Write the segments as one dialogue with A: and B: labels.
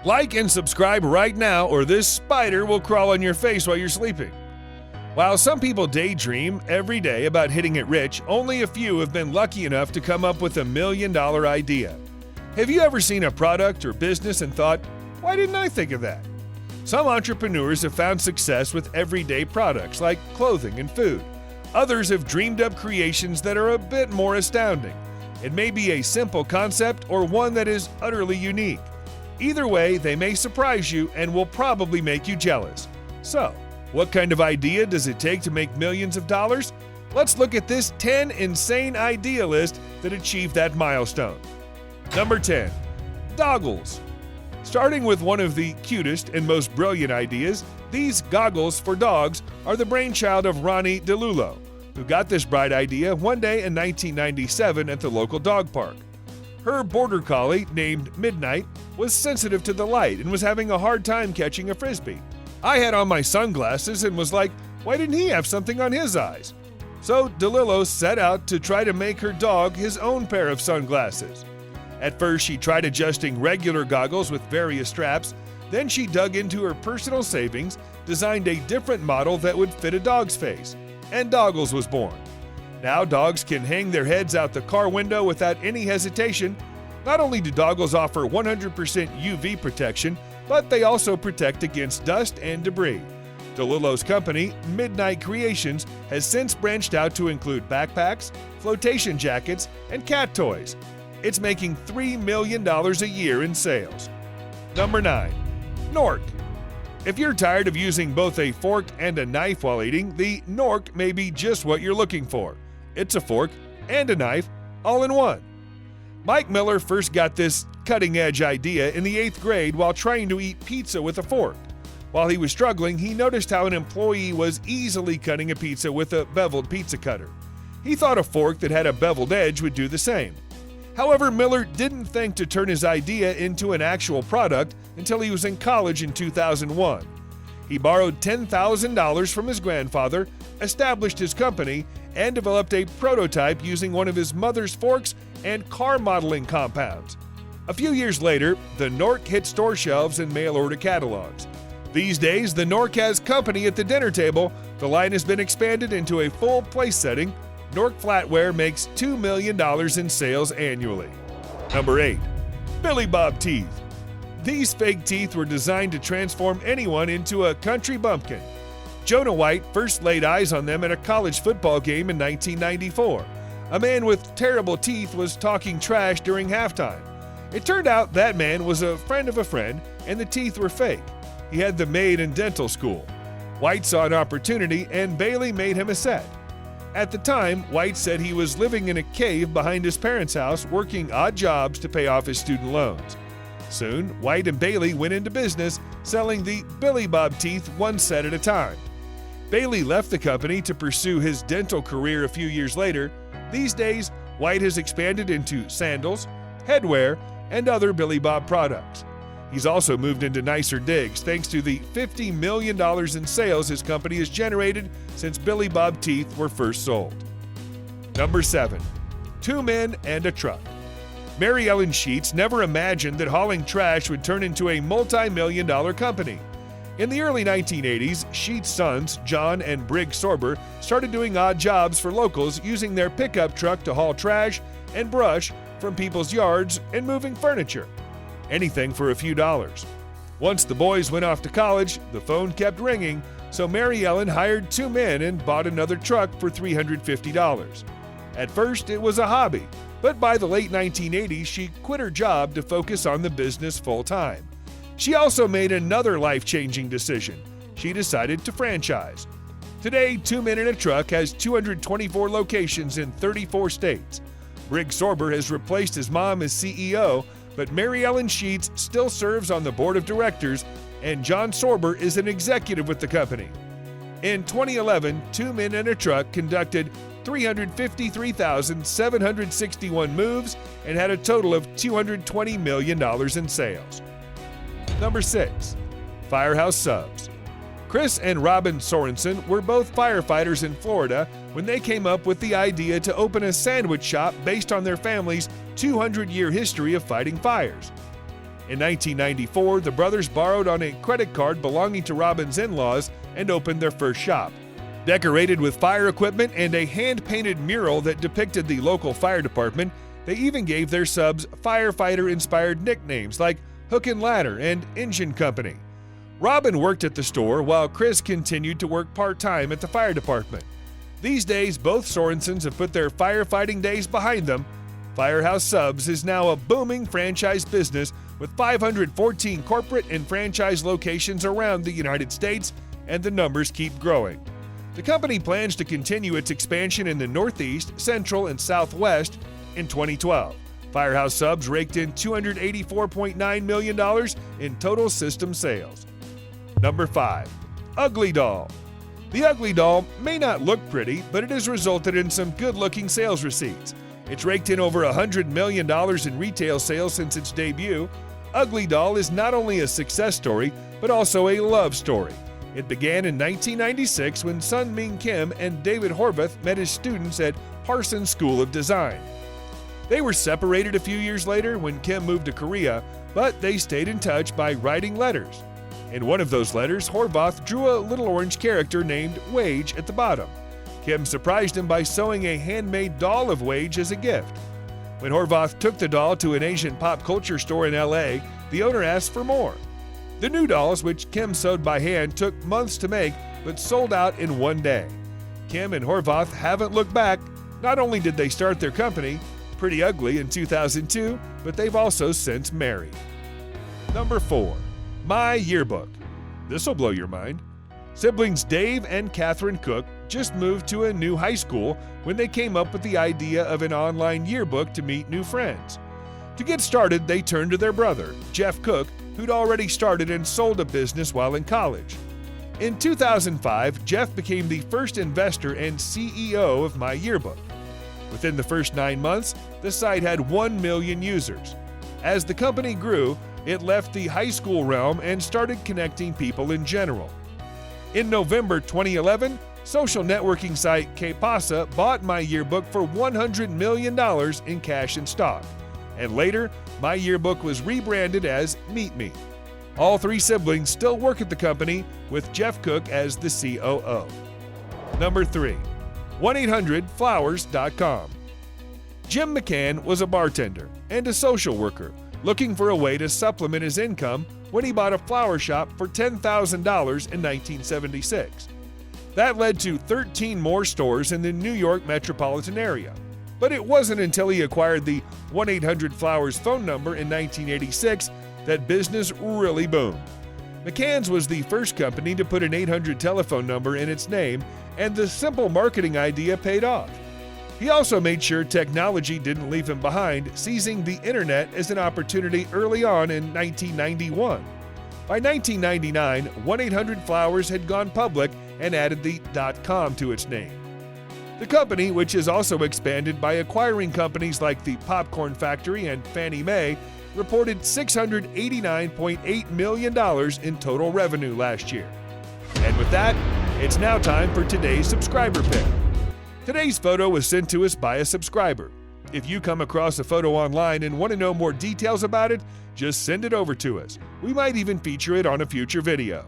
A: Like and subscribe right now, or this spider will crawl on your face while you're sleeping. While some people daydream every day about hitting it rich, only a few have been lucky enough to come up with $1 million idea. Have you ever seen a product or business and thought, why didn't I think of that? Some entrepreneurs have found success with everyday products like clothing and food. Others have dreamed up creations that are a bit more astounding. It may be a simple concept or one that is utterly unique. Either way, they may surprise you and will probably make you jealous. So, what kind of idea does it take to make millions of dollars? Let's look at this 10 insane idea list that achieved that milestone. Number 10. Doggles. Starting with one of the cutest and most brilliant ideas, these goggles for dogs are the brainchild of Ronnie DeLullo, who got this bright idea one day in 1997 at the local dog park. Her border collie, named Midnight, was sensitive to the light and was having a hard time catching a frisbee. I had on my sunglasses and was like, why didn't he have something on his eyes? So DeLillo set out to try to make her dog his own pair of sunglasses. At first, she tried adjusting regular goggles with various straps. Then she dug into her personal savings, designed a different model that would fit a dog's face, and Doggles was born. Now dogs can hang their heads out the car window without any hesitation. Not only do Doggles offer 100% UV protection, but they also protect against dust and debris. DeLillo's company, Midnight Creations, has since branched out to include backpacks, flotation jackets, and cat toys. It's making $3 million a year in sales. Number 9. Nork. If you're tired of using both a fork and a knife while eating, the Nork may be just what you're looking for. It's a fork and a knife, all in one. Mike Miller first got this cutting-edge idea in the 8th grade while trying to eat pizza with a fork. While he was struggling, he noticed how an employee was easily cutting a pizza with a beveled pizza cutter. He thought a fork that had a beveled edge would do the same. However, Miller didn't think to turn his idea into an actual product until he was in college in 2001. He borrowed $10,000 from his grandfather, established his company, and developed a prototype using one of his mother's forks and car modeling compounds. A few years later, the Nork hit store shelves and mail-order catalogs. These days, the Nork has company at the dinner table. The line has been expanded into a full place setting. Nork Flatware makes $2 million in sales annually. Number 8. Billybob Teeth. These fake teeth were designed to transform anyone into a country bumpkin. Jonah White first laid eyes on them at a college football game in 1994. A man with terrible teeth was talking trash during halftime. It turned out that man was a friend of a friend, and the teeth were fake. He had them made in dental school. White saw an opportunity, and Bailey made him a set. At the time, White said he was living in a cave behind his parents' house, working odd jobs to pay off his student loans. Soon, White and Bailey went into business, selling the Billybob Teeth one set at a time. Bailey left the company to pursue his dental career a few years later. These days, White has expanded into sandals, headwear, and other Billybob products. He's also moved into nicer digs thanks to the $50 million in sales his company has generated since Billybob Teeth were first sold. Number 7. 2 men and a truck. Mary Ellen Sheets never imagined that hauling trash would turn into a multi-million-dollar company. In the early 1980s, Sheets' sons, John and Brig Sorber, started doing odd jobs for locals using their pickup truck to haul trash and brush from people's yards and moving furniture. Anything for a few dollars. Once the boys went off to college, the phone kept ringing, so Mary Ellen hired 2 men and bought another truck for $350. At first, it was a hobby, but by the late 1980s, she quit her job to focus on the business full-time. She also made another life-changing decision. She decided to franchise. Today, 2 Men in a Truck has 224 locations in 34 states. Brig Sorber has replaced his mom as CEO, but Mary Ellen Sheets still serves on the board of directors, and John Sorber is an executive with the company. In 2011, 2 Men in a Truck conducted 353,761 moves and had a total of $220 million in sales. Number 6. Firehouse Subs. Chris and Robin Sorensen were both firefighters in Florida when they came up with the idea to open a sandwich shop based on their family's 200-year history of fighting fires. In 1994, the brothers borrowed on a credit card belonging to Robin's in-laws and opened their first shop. Decorated with fire equipment and a hand-painted mural that depicted the local fire department, they even gave their subs firefighter-inspired nicknames like Hook and Ladder and Engine Company. Robin worked at the store while Chris continued to work part-time at the fire department. These days, both Sorensens have put their firefighting days behind them. Firehouse Subs is now a booming franchise business with 514 corporate and franchise locations around the United States, and the numbers keep growing. The company plans to continue its expansion in the Northeast, Central, and Southwest in 2012. Firehouse Subs raked in $284.9 million in total system sales. Number 5. Ugly Doll. The Ugly Doll may not look pretty, but it has resulted in some good-looking sales receipts. It's raked in over $100 million in retail sales since its debut. Ugly Doll is not only a success story, but also a love story. It began in 1996 when Sun Ming Kim and David Horvath met as students at Parsons School of Design. They were separated a few years later when Kim moved to Korea, but they stayed in touch by writing letters. In one of those letters, Horvath drew a little orange character named Wage at the bottom. Kim surprised him by sewing a handmade doll of Wage as a gift. When Horvath took the doll to an Asian pop culture store in LA, the owner asked for more. The new dolls, which Kim sewed by hand, took months to make, but sold out in one day. Kim and Horvath haven't looked back. Not only did they start their company, Pretty Ugly, in 2002, but they've also since married. Number 4. My Yearbook. This'll blow your mind. Siblings Dave and Catherine Cook just moved to a new high school when they came up with the idea of an online yearbook to meet new friends. To get started, they turned to their brother, Jeff Cook, who'd already started and sold a business while in college. In 2005, Jeff became the first investor and CEO of My Yearbook. Within the first 9 months, the site had 1 million users. As the company grew, it left the high school realm and started connecting people in general. In November 2011, social networking site Kpasa bought My Yearbook for $100 million in cash and stock. And later, My Yearbook was rebranded as Meet Me. All 3 siblings still work at the company, with Jeff Cook as the COO. Number 3. 1-800-Flowers.com. Jim McCann was a bartender and a social worker looking for a way to supplement his income when he bought a flower shop for $10,000 in 1976. That led to 13 more stores in the New York metropolitan area. But it wasn't until he acquired the 1-800-Flowers phone number in 1986 that business really boomed. McCann's was the first company to put an 800 telephone number in its name, and the simple marketing idea paid off. He also made sure technology didn't leave him behind, seizing the internet as an opportunity early on in 1991. By 1999, 1-800-Flowers had gone public and added the .com to its name. The company, which has also expanded by acquiring companies like the Popcorn Factory and Fannie Mae, reported $689.8 million in total revenue last year. And with that, it's now time for today's subscriber pick. Today's photo was sent to us by a subscriber. If you come across a photo online and want to know more details about it, just send it over to us. We might even feature it on a future video.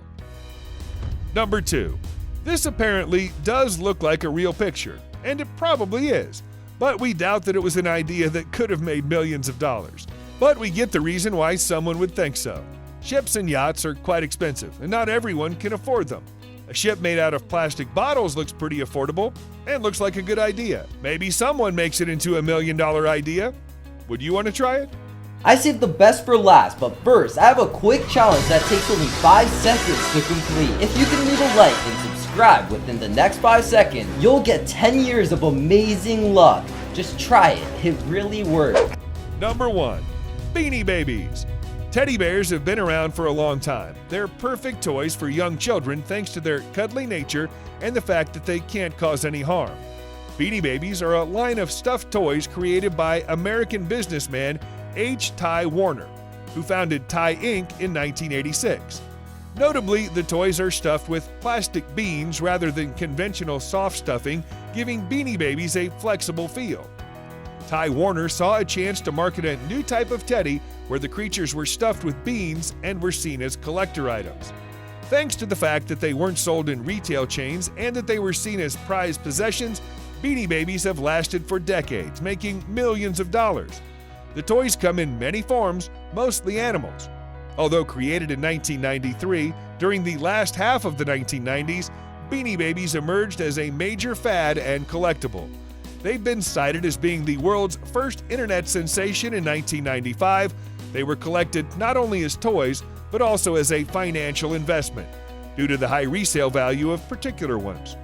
A: Number 2. This apparently does look like a real picture, and it probably is, but we doubt that it was an idea that could have made millions of dollars. But we get the reason why someone would think so. Ships and yachts are quite expensive, and not everyone can afford them. A ship made out of plastic bottles looks pretty affordable and looks like a good idea. Maybe someone makes it into $1 million idea. Would you want to try it?
B: I saved the best for last, but first, I have a quick challenge that takes only 5 seconds to complete. If you can leave a like and subscribe within the next 5 seconds, you'll get 10 years of amazing luck. Just try it, it really works.
A: Number 1. Beanie Babies. Teddy bears have been around for a long time. They're perfect toys for young children thanks to their cuddly nature and the fact that they can't cause any harm. Beanie Babies are a line of stuffed toys created by American businessman H. Ty Warner, who founded Ty Inc. in 1986. Notably, the toys are stuffed with plastic beans rather than conventional soft stuffing, giving Beanie Babies a flexible feel. Ty Warner saw a chance to market a new type of teddy where the creatures were stuffed with beans and were seen as collector items. Thanks to the fact that they weren't sold in retail chains and that they were seen as prized possessions, Beanie Babies have lasted for decades, making millions of dollars. The toys come in many forms, mostly animals. Although created in 1993, during the last half of the 1990s, Beanie Babies emerged as a major fad and collectible. They've been cited as being the world's first internet sensation in 1995. They were collected not only as toys, but also as a financial investment, due to the high resale value of particular ones.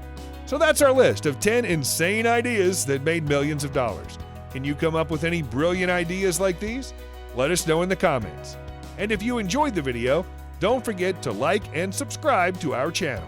A: So that's our list of 10 insane ideas that made millions of dollars. Can you come up with any brilliant ideas like these? Let us know in the comments. And if you enjoyed the video, don't forget to like and subscribe to our channel.